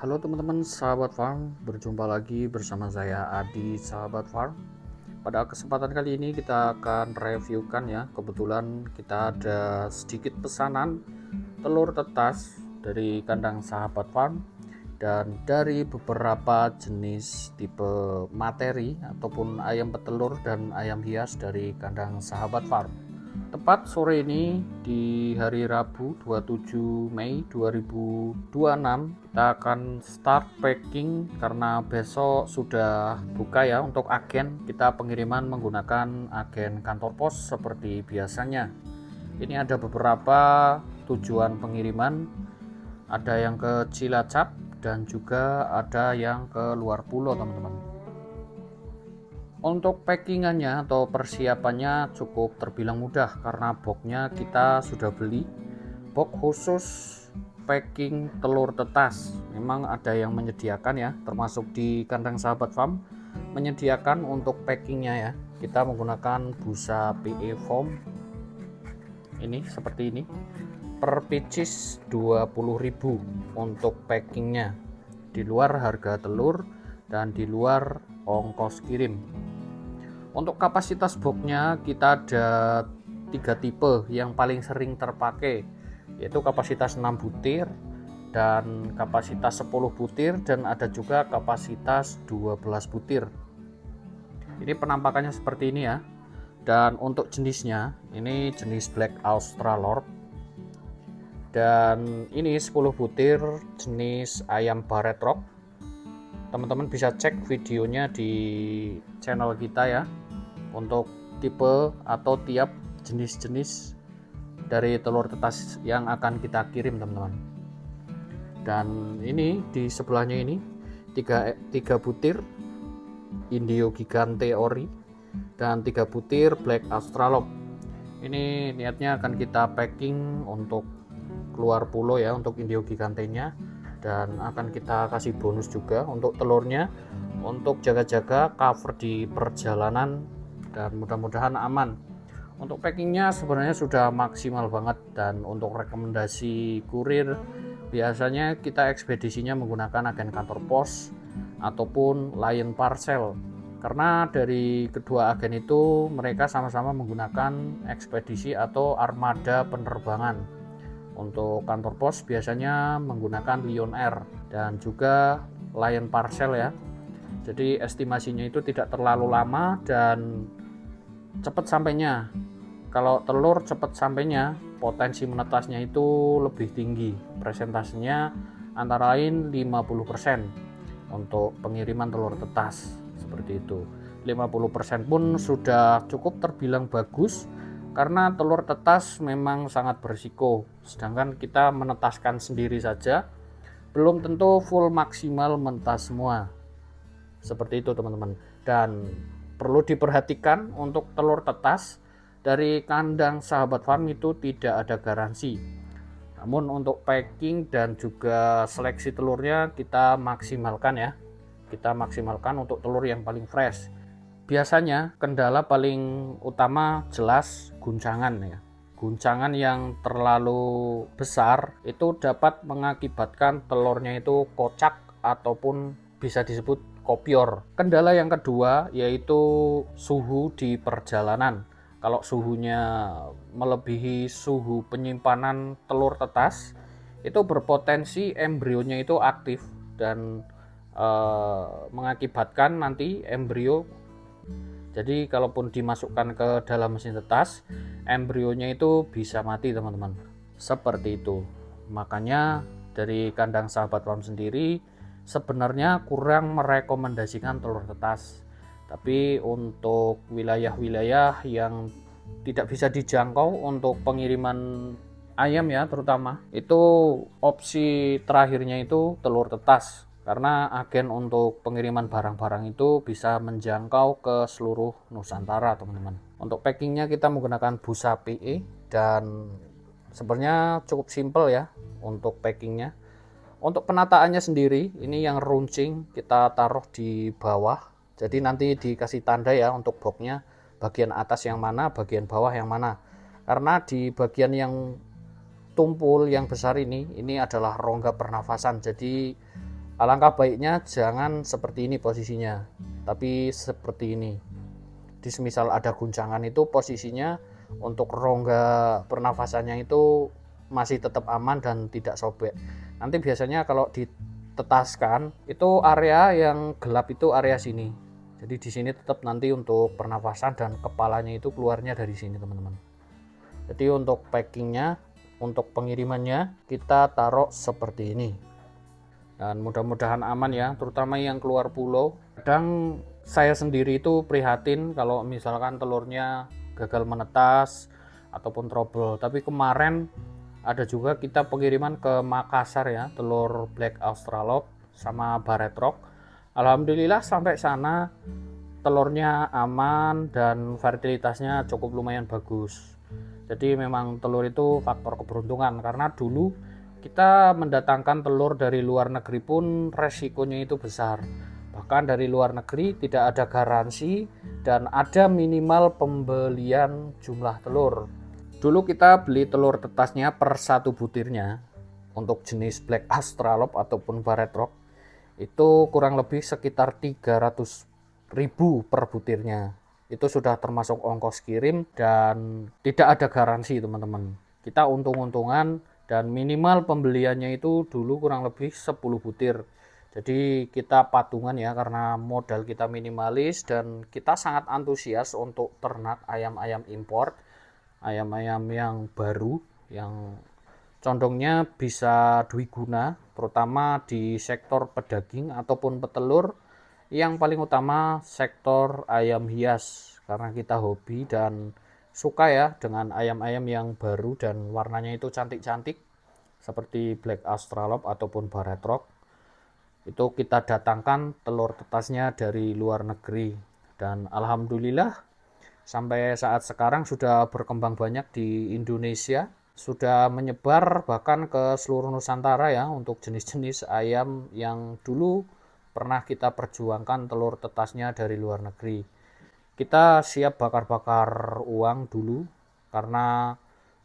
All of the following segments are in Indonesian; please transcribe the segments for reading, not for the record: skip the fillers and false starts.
Halo teman-teman sahabat farm, berjumpa lagi bersama saya Adi sahabat farm. Pada kesempatan kali ini kita akan reviewkan ya, kebetulan kita ada sedikit pesanan telur tetas dari kandang sahabat farm dan dari beberapa jenis tipe materi ataupun ayam petelur dan ayam hias dari kandang sahabat farm. Tepat sore ini di hari Rabu 27 Mei 2026 kita akan start packing karena besok sudah buka ya untuk agen. Kita pengiriman menggunakan agen kantor pos seperti biasanya. Ini ada beberapa tujuan pengiriman, ada yang ke Cilacap dan juga ada yang ke luar pulau teman-teman. Untuk packingannya atau persiapannya cukup terbilang mudah karena boxnya kita sudah beli box khusus packing telur tetas. Memang ada yang menyediakan ya, termasuk di kandang sahabat farm menyediakan untuk packingnya ya. Kita menggunakan busa PE foam ini seperti ini, per pieces 20.000 untuk packingnya, di luar harga telur dan di luar ongkos kirim. Untuk kapasitas boxnya kita ada 3 tipe yang paling sering terpakai, yaitu kapasitas 6 butir dan kapasitas 10 butir dan ada juga kapasitas 12 butir. Ini penampakannya seperti ini ya. Dan untuk jenisnya ini jenis Black Australorp, dan ini 10 butir jenis ayam Barred Rock. Teman-teman bisa cek videonya di channel kita ya untuk tipe atau tiap jenis-jenis dari telur tetas yang akan kita kirim teman-teman. Dan ini di sebelahnya ini 3 butir Indio Gigante Ori dan 3 butir Black Australorp. Ini niatnya akan kita packing untuk keluar pulau ya, untuk Indio Gigantenya, dan akan kita kasih bonus juga untuk telurnya untuk jaga-jaga cover di perjalanan dan mudah-mudahan aman. Untuk packingnya sebenarnya sudah maksimal banget, dan untuk rekomendasi kurir biasanya kita ekspedisinya menggunakan agen kantor pos ataupun Lion Parcel, karena dari kedua agen itu mereka sama-sama menggunakan ekspedisi atau armada penerbangan. Untuk kantor pos biasanya menggunakan Lion Air dan juga Lion Parcel ya. Jadi estimasinya itu tidak terlalu lama dan cepat sampainya. Kalau telur cepat sampainya, potensi menetasnya itu lebih tinggi. Presentasinya antara lain 50% untuk pengiriman telur tetas seperti itu. 50% pun sudah cukup terbilang bagus karena telur tetas memang sangat berisiko. Sedangkan kita menetaskan sendiri saja belum tentu full maksimal menetas semua. Seperti itu teman-teman. Dan perlu diperhatikan untuk telur tetas dari kandang sahabat farm itu tidak ada garansi. Namun untuk packing dan juga seleksi telurnya kita maksimalkan ya. Kita maksimalkan untuk telur yang paling fresh. Biasanya kendala paling utama jelas guncangan ya. Guncangan yang terlalu besar itu dapat mengakibatkan telurnya itu kocak ataupun bisa disebut kopior. Kendala yang kedua yaitu suhu di perjalanan. Kalau suhunya melebihi suhu penyimpanan telur tetas, itu berpotensi embrionya itu aktif dan mengakibatkan nanti embrio, jadi kalaupun dimasukkan ke dalam mesin tetas, embrionya itu bisa mati teman-teman. Seperti itu. Makanya dari kandang sahabat farm sendiri sebenarnya kurang merekomendasikan telur tetas. Tapi untuk wilayah-wilayah yang tidak bisa dijangkau untuk pengiriman ayam ya terutama, itu opsi terakhirnya itu telur tetas. Karena agen untuk pengiriman barang-barang itu bisa menjangkau ke seluruh Nusantara teman-teman. Untuk packingnya kita menggunakan busa PE dan sebenarnya cukup simple ya untuk packingnya. Untuk penataannya sendiri ini yang runcing kita taruh di bawah, jadi nanti dikasih tanda ya untuk boxnya bagian atas yang mana, bagian bawah yang mana. Karena di bagian yang tumpul yang besar ini adalah rongga pernafasan, jadi Alangkah baiknya jangan seperti ini posisinya, tapi seperti ini. Di semisal ada guncangan itu posisinya untuk rongga pernafasannya itu masih tetap aman dan tidak sobek. Nanti biasanya kalau ditetaskan itu area yang gelap itu area sini. Jadi di sini tetap nanti untuk pernafasan dan kepalanya itu keluarnya dari sini teman-teman. Jadi untuk packingnya, untuk pengirimannya kita taruh seperti ini. Dan mudah-mudahan aman ya, terutama yang keluar pulau. Kadang saya sendiri itu prihatin kalau misalkan telurnya gagal menetas ataupun trouble. Tapi kemarin ada juga kita pengiriman ke Makassar ya, telur Black Australorp sama Barred Rock. Alhamdulillah sampai sana telurnya aman dan fertilitasnya cukup lumayan bagus. Jadi memang telur itu faktor keberuntungan, karena dulu kita mendatangkan telur dari luar negeri pun resikonya itu besar. Bahkan dari luar negeri tidak ada garansi dan ada minimal pembelian jumlah telur. Dulu kita beli telur tetasnya per satu butirnya untuk jenis Black Australorp ataupun Barred Rock itu kurang lebih sekitar 300.000 per butirnya. Itu sudah termasuk ongkos kirim dan tidak ada garansi teman-teman. Kita untung-untungan dan minimal pembeliannya itu dulu kurang lebih 10 butir. Jadi kita patungan ya, karena modal kita minimalis dan kita sangat antusias untuk ternak ayam-ayam impor, ayam-ayam yang baru, yang condongnya bisa dwiguna, terutama di sektor pedaging ataupun petelur. Yang paling utama sektor ayam hias, karena kita hobi dan suka ya dengan ayam-ayam yang baru dan warnanya itu cantik-cantik seperti Black Australorp ataupun Barred Rock. Itu kita datangkan telur tetasnya dari luar negeri dan alhamdulillah sampai saat sekarang sudah berkembang banyak di Indonesia, sudah menyebar bahkan ke seluruh Nusantara ya, untuk jenis-jenis ayam yang dulu pernah kita perjuangkan telur tetasnya dari luar negeri. Kita siap bakar-bakar uang dulu karena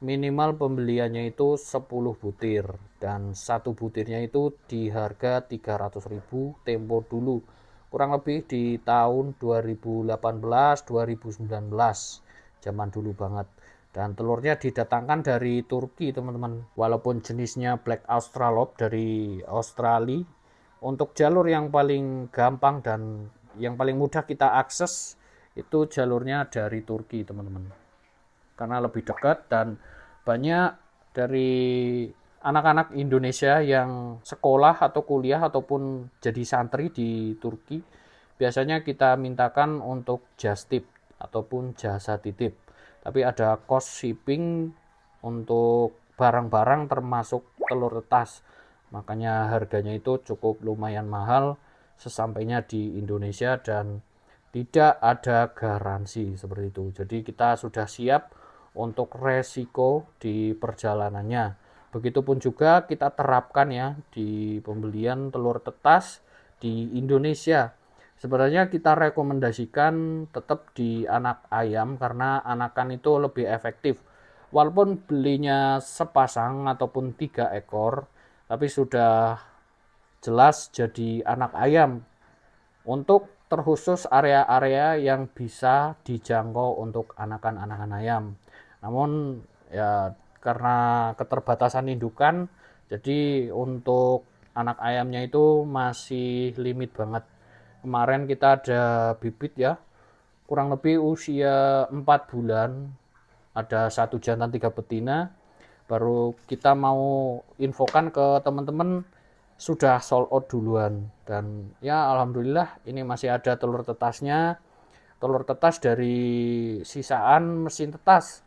minimal pembeliannya itu 10 butir dan satu butirnya itu di harga 300.000 tempo dulu, kurang lebih di tahun 2018 2019, zaman dulu banget. Dan telurnya didatangkan dari Turki teman-teman, walaupun jenisnya Black Australorp dari Australia. Untuk jalur yang paling gampang dan yang paling mudah kita akses itu jalurnya dari Turki teman-teman, karena lebih dekat dan banyak dari anak-anak Indonesia yang sekolah atau kuliah ataupun jadi santri di Turki biasanya kita mintakan untuk just tip ataupun jasa titip, tapi ada cost shipping untuk barang-barang termasuk telur tetas, makanya harganya itu cukup lumayan mahal sesampainya di Indonesia dan tidak ada garansi seperti itu. Jadi kita sudah siap untuk resiko di perjalanannya. Begitupun juga kita terapkan ya di pembelian telur tetas di Indonesia. Sebenarnya kita rekomendasikan tetap di anak ayam karena anakan itu lebih efektif. Walaupun belinya sepasang ataupun 3 ekor, tapi sudah jelas jadi anak ayam untuk terkhusus area-area yang bisa dijangkau untuk anakan-anakan ayam. Namun ya karena keterbatasan indukan, jadi untuk anak ayamnya itu masih limit banget. Kemarin kita ada bibit ya, kurang lebih usia 4 bulan, ada 1 jantan 3 betina, baru kita mau infokan ke teman-teman sudah sold out duluan. Dan ya alhamdulillah ini masih ada telur tetasnya, telur tetas dari sisaan mesin tetas.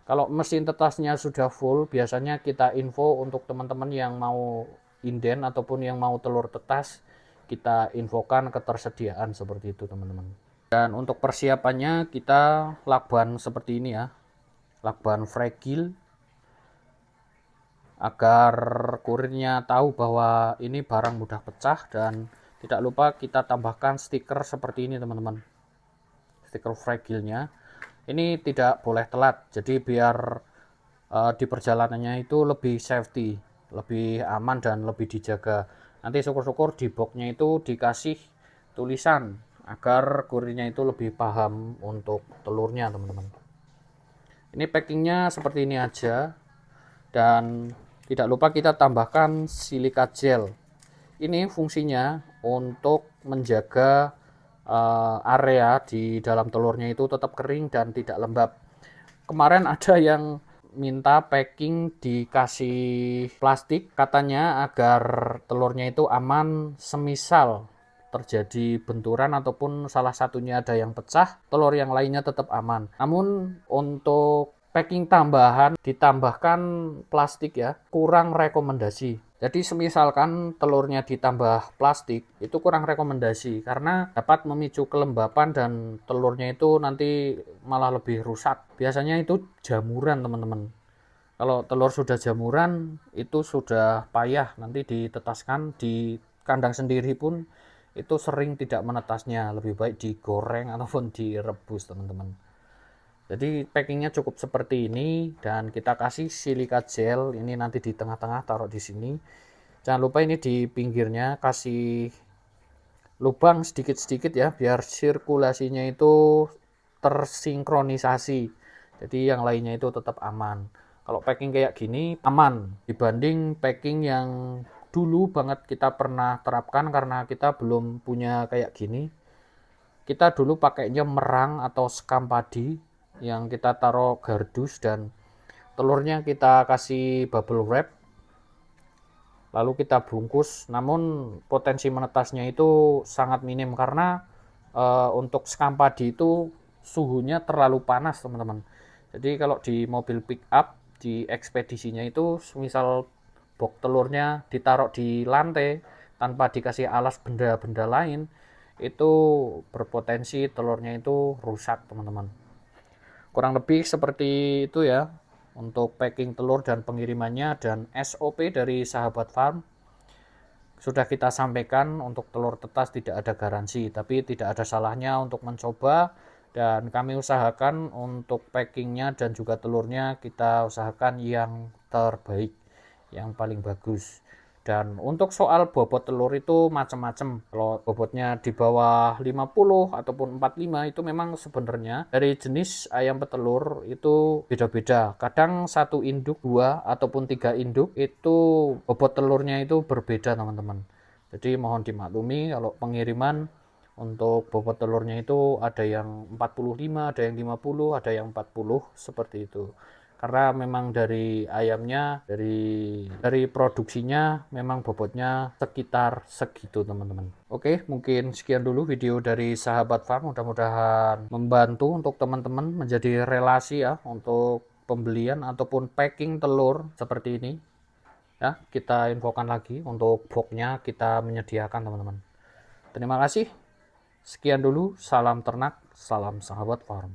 Kalau mesin tetasnya sudah full, biasanya kita info untuk teman-teman yang mau inden ataupun yang mau telur tetas, kita infokan ketersediaan seperti itu teman-teman. Dan untuk persiapannya kita lakban seperti ini ya, lakban fragile, agar kurirnya tahu bahwa ini barang mudah pecah. Dan tidak lupa kita tambahkan stiker seperti ini teman-teman, stiker fragile-nya ini tidak boleh telat, jadi biar di perjalanannya itu lebih safety, lebih aman dan lebih dijaga. Nanti syukur-syukur di boxnya itu dikasih tulisan agar kurirnya itu lebih paham untuk telurnya, teman-teman. Ini packingnya seperti ini aja, dan tidak lupa kita tambahkan silika gel. Ini fungsinya untuk menjaga area di dalam telurnya itu tetap kering dan tidak lembab. Kemarin ada yang minta packing dikasih plastik, katanya agar telurnya itu aman semisal terjadi benturan ataupun salah satunya ada yang pecah, telur yang lainnya tetap aman. Namun untuk packing tambahan ditambahkan plastik ya, kurang rekomendasi. Jadi semisalkan telurnya ditambah plastik, itu kurang rekomendasi karena dapat memicu kelembapan dan telurnya itu nanti malah lebih rusak. Biasanya itu jamuran, teman-teman. Kalau telur sudah jamuran, itu sudah payah, nanti ditetaskan di kandang sendiri pun itu sering tidak menetasnya. Lebih baik digoreng ataupun direbus, teman-teman. Jadi packingnya cukup seperti ini, dan kita kasih silika gel ini nanti di tengah-tengah, taruh di sini. Jangan lupa ini di pinggirnya kasih lubang sedikit-sedikit ya, biar sirkulasinya itu tersinkronisasi. Jadi yang lainnya itu tetap aman. Kalau packing kayak gini aman dibanding packing yang dulu banget kita pernah terapkan, karena kita belum punya kayak gini. Kita dulu pakainya merang atau sekam padi yang kita taruh gardus, dan telurnya kita kasih bubble wrap lalu kita bungkus. Namun potensi menetasnya itu sangat minim karena untuk sekam padi itu suhunya terlalu panas, teman-teman. Jadi kalau di mobil pick up di ekspedisinya itu misal box telurnya ditaruh di lantai tanpa dikasih alas benda-benda lain, itu berpotensi telurnya itu rusak, teman-teman. Kurang lebih seperti itu ya untuk packing telur dan pengirimannya. Dan SOP dari Sahabat Farm sudah kita sampaikan. Untuk telur tetas tidak ada garansi, tapi tidak ada salahnya untuk mencoba, dan kami usahakan untuk packingnya dan juga telurnya kita usahakan yang terbaik, yang paling bagus. Dan untuk soal bobot telur itu macam-macam. Kalau bobotnya di bawah 50 ataupun 45 itu memang sebenarnya dari jenis ayam petelur itu beda-beda. Kadang satu induk, 2 ataupun 3 induk itu bobot telurnya itu berbeda, teman-teman. Jadi mohon dimaklumi kalau pengiriman untuk bobot telurnya itu ada yang 45, ada yang 50, ada yang 40, seperti itu. Karena memang dari ayamnya, dari produksinya memang bobotnya sekitar segitu, teman-teman. Oke, mungkin sekian dulu video dari Sahabat Farm. Mudah-mudahan membantu untuk teman-teman menjadi relasi ya untuk pembelian ataupun packing telur seperti ini. Ya, kita infokan lagi untuk boxnya kita menyediakan, teman-teman. Terima kasih. Sekian dulu, salam ternak, salam Sahabat Farm.